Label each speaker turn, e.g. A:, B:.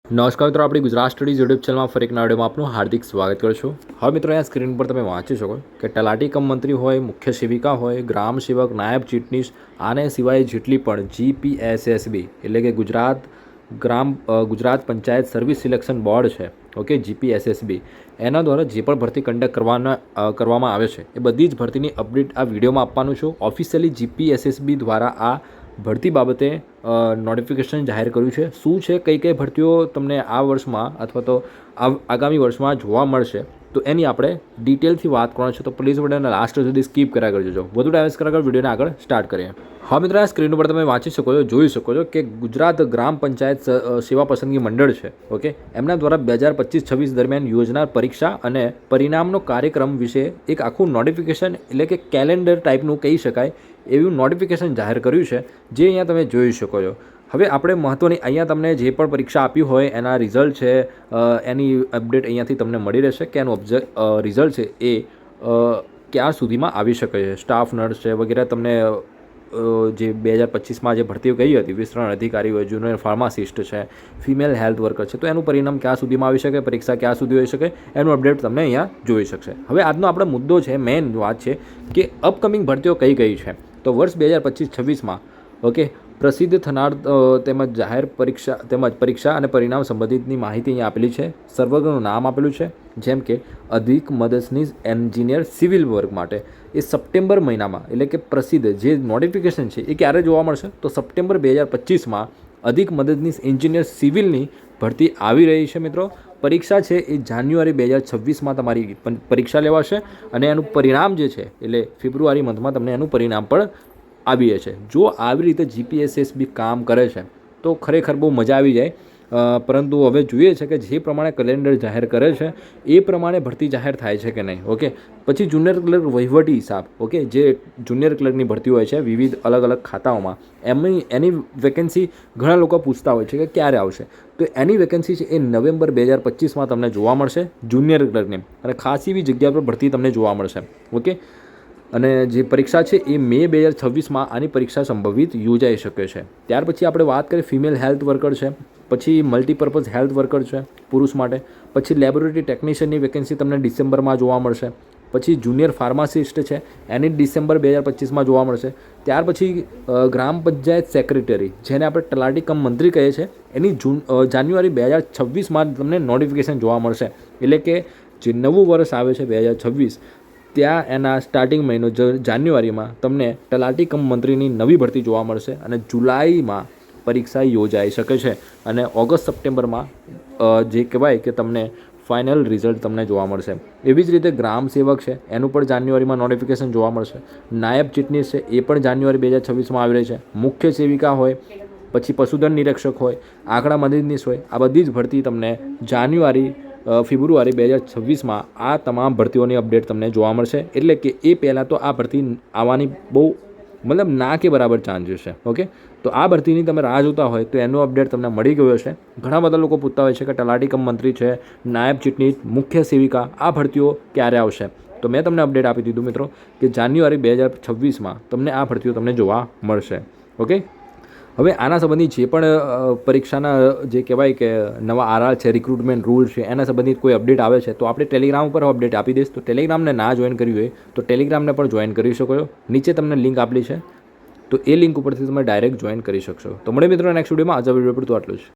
A: નમસ્કાર મિત્રો, આપણી ગુજરાત સ્ટડીઝ યુટ્યુબ ચેનલમાં ફરી એક નવા વિડીયોમાં આપનું હાર્દિક સ્વાગત કરું છું। હવે મિત્રો, અહીંયા સ્ક્રીન પર તમે વાંચી શકો કે તલાટી કમ મંત્રી હોય, મુખ્ય સેવિકા હોય, ગ્રામ સેવક, નાયબ ચીટનીસ, આને સિવાય જેટલી પણ જીપીએસએસબી એટલે કે Gujarat panchayat service selection board છે, ઓકે, જીપીએસએસબી, એના દ્વારા જે પણ ભરતી કન્ડક્ટ કરવામાં આવે છે એ બધી જ ભરતીની અપડેટ આ વિડીયોમાં આપવાનું છું। ઓફિશિયલી જીપીએસએસબી દ્વારા આ ભરતી બાબતે નોટિફિકેશન જાહેર કર્યું છે। શું છે, કઈ કઈ ભરતીઓ તમને આ વર્ષમાં અથવા તો આગામી વર્ષમાં જોવા મળશે, તો એની આપણે ડિટેલથી વાત કરવાની છે। તો પ્લીઝ વિડીયોને લાસ્ટ સુધી સ્કીપ કર્યા કરજો। વધુ ટાઈમ વેસ્ટ કર્યા વિડીયોને આગળ સ્ટાર્ટ કરીએ। હા મિત્રો, આ સ્ક્રીન ઉપર તમે વાંચી શકો છો, જોઈ શકો છો કે ગુજરાત ગ્રામ પંચાયત સેવા પસંદગી મંડળ છે, ઓકે, એમના દ્વારા 2025-26 દરમિયાન યોજનાર પરીક્ષા અને પરિણામનો કાર્યક્રમ વિશે એક આખું નોટિફિકેશન એટલે કે કેલેન્ડર ટાઈપનું કહી શકાય એવું નોટિફિકેશન જાહેર કર્યું છે, જે અહીંયા તમે જોઈ શકો છો। હવે આપણે મહત્ત્વની અહીંયા તમને જે પણ પરીક્ષા આપી હોય એના રિઝલ્ટ છે, એની અપડેટ અહીંયાથી તમને મળી રહેશે કે એનું રિઝલ્ટ છે એ ક્યાં સુધીમાં આવી શકે છે। સ્ટાફ નર્સ છે વગેરે તમને જે 2025માં જે ભરતીઓ કહી હતી, વિસ્તરણ અધિકારી હોય, જુનિયર ફાર્માસિસ્ટ છે, ફિમેલ હેલ્થ વર્કર છે, તો એનું પરિણામ ક્યાં સુધીમાં આવી શકે, પરીક્ષા ક્યાં સુધી હોઈ શકે, એનું અપડેટ તમને અહીંયા જોઈ શકશે। હવે આજનો આપણો મુદ્દો છે, મેઇન વાત છે કે અપકમિંગ ભરતીઓ કઈ કઈ છે। તો વર્ષ 2025-26માં, ઓકે, પ્રસિદ્ધ થનાર તેમજ જાહેર પરીક્ષા અને પરિણામ સંબંધિતની માહિતી અહીંયા આપેલી છે। સર્વરનું નામ આપેલું છે, જેમ કે અધિક મદદનીશ એન્જિનિયર સિવિલ વર્ક માટે એ સપ્ટેમ્બર મહિનામાં એટલે કે પ્રસિદ્ધ જે નોટિફિકેશન છે એ ક્યારે જોવા મળશે, તો સપ્ટેમ્બર 2025માં અધિક મદદનીશ એન્જિનિયર સિવિલની ભરતી આવી રહી છે મિત્રો। પરીક્ષા છે એ જાન્યુઆરી 2026માં તમારી પરીક્ષા લેવાશે અને એનું પરિણામ જે છે એટલે ફેબ્રુઆરી મંથમાં તમને એનું પરિણામ પણ આવી છે। જો આવી રીતે જીપીએસએસબી કામ કરે છે તો ખરેખર બહુ મજા આવી જાય, પરંતુ હવે જોઈએ છે કે જે પ્રમાણે કેલેન્ડર જાહેર કરે છે એ પ્રમાણે ભરતી જાહેર થાય છે કે નહીં, ઓકે। પછી જુનિયર ક્લર્ક વહીવટી હિસાબ, ઓકે, જે જુનિયર ક્લર્કની ભરતી હોય છે વિવિધ અલગ અલગ ખાતાઓમાં, એની વેકેન્સી ઘણા લોકો પૂછતા હોય છે કે ક્યારે આવશે, તો એની વેકેન્સી છે એ નવેમ્બર 2025માં તમને જોવા મળશે જુનિયર ક્લર્કની, અને ખાસ એવી જગ્યા પર ભરતી તમને જોવા મળશે, ઓકે। અને જે પરીક્ષા છે એ મે 2026માં આની પરીક્ષા સંભવિત યોજાઈ શકે છે। ત્યાર પછી આપણે વાત કરીએ ફિમેલ હેલ્થ વર્કર છે, પછી મલ્ટીપર્પઝ હેલ્થ વર્કર છે પુરુષ માટે, પછી લેબોરેટરી ટેકનિશિયનની વેકેન્સી તમને ડિસેમ્બરમાં જોવા મળશે, પછી જુનિયર ફાર્માસિસ્ટ છે એની ડિસેમ્બર 2025માં જોવા મળશે। ત્યાર પછી ગ્રામ પંચાયત સેક્રેટરી, જેને આપણે તલાટી કમ મંત્રી કહીએ છીએ, એની જાન્યુઆરી 2026માં તમને નોટિફિકેશન જોવા મળશે, એટલે કે જે નવું વર્ષ આવે છે 2026 ત્યાં એના સ્ટાર્ટિંગ મહિનો જાન્યુઆરીમાં તમને તલાટી કમ મંત્રીની નવી ભરતી જોવા મળશે અને જુલાઈમાં પરીક્ષા યોજાઈ શકે છે અને ઓગસ્ટ સપ્ટેમ્બરમાં જે કહેવાય કે તમને ફાઇનલ રિઝલ્ટ તમને જોવા મળશે। એવી જ રીતે ગ્રામ સેવક છે એનું પણ જાન્યુઆરીમાં નોટિફિકેશન જોવા મળશે। નાયબ ચીટનીસ છે એ પણ જાન્યુઆરી 2026માં આવી રહી છે। મુખ્ય સેવિકા હોય, પછી પશુધન નિરીક્ષક હોય, આંકડા મદદનીશ હોય, આ બધી જ ભરતી તમને ફેબ્રુઆરી 2026માં આ તમામ ભરતીઓની અપડેટ તમને જોવા મળશે। એટલે કે એ પહેલાં તો આ ભરતી આવવાની બહુ ના કે બરાબર ચાન્સીસ છે, ઓકે। તો આ ભરતીની તમે રાહ જોતા હોય તો એનું અપડેટ તમને મળી ગયો છે। ઘણા બધા લોકો પૂછતા હોય છે કે તલાટી કમ મંત્રી છે, નાયબ ચીટનીસ, મુખ્ય સેવિકા, આ ભરતીઓ ક્યારે આવશે, તો મેં તમને અપડેટ આપી દીધું મિત્રો કે જાન્યુઆરી 2026માં તમને આ ભરતીઓ તમને જોવા મળશે, ઓકે। હવે આના સંબંધિત જે પણ પરીક્ષાના જે કહેવાય કે નવા આરઆર છે, રિક્રુટમેન્ટ રૂલ છે, એના સંબંધિત કોઈ અપડેટ આવે છે તો આપણે ટેલિગ્રામ ઉપર અપડેટ આપી દઈશ। તો ટેલિગ્રામને ના જોઈન કર્યું હોય તો ટેલિગ્રામને પણ જોઈન કરી શકો છો, નીચે તમને લિંક આપેલી છે, તો એ લિંક ઉપરથી તમે ડાયરેક્ટ જોઈન કરી શકશો। તો મળે મિત્રો નેક્સ્ટ વિડીયોમાં, આજે વિડીયો પર તો આટલું જ।